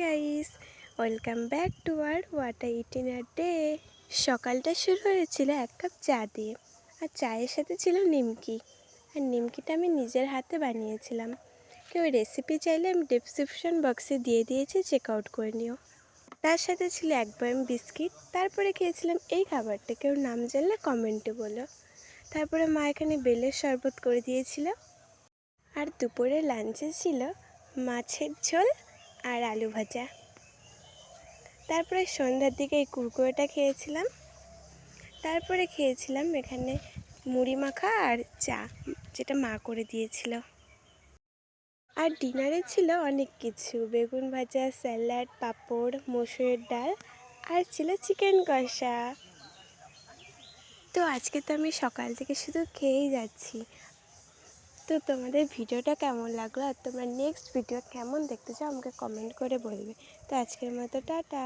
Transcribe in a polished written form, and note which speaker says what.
Speaker 1: Guys, welcome back to our what I eat in a day. সকালটা শুরু হয়েছিল এক কাপ চা দিয়ে, আর চায়ের সাথে ছিল নিমকি। আর নিমকিটা আমি নিজের হাতে বানিয়েছিলাম। কেউ রেসিপি চাইলে আমি ডেসক্রিপশন বক্সে দিয়ে দিয়েছি, চেক আউট করে নিও। তার সাথে ছিল এক বয়াম বিস্কিট। তারপরে খেয়েছিলাম এই খাবারটা, কেউ নাম জানলে কমেন্টে বলো। তারপরে মা এখানে বেলের শরবত করে দিয়েছিল। আর দুপুরে লাঞ্চে ছিল মাছের ঝোল আর আলু ভাজা। তারপরে সন্ধ্যার দিকে এই কুরকুরেটা খেয়েছিলাম। তারপরে খেয়েছিলাম এখানে মুড়ি মাখা আর চা, যেটা মা করে দিয়েছিল। আর ডিনারে ছিল অনেক কিছু, বেগুন ভাজা, স্যালাড, পাঁপড়, মসুরের ডাল, আর ছিল চিকেন কষা। তো আজকে তো আমি সকাল থেকে শুধু খেয়েই যাচ্ছি। তো তোমাদের ভিডিওটা কেমন লাগলো, আর তোমরা নেক্সট ভিডিও কেমন দেখতে চাও আমাকে কমেন্ট করে বলবে। তো আজকের মতো টাটা।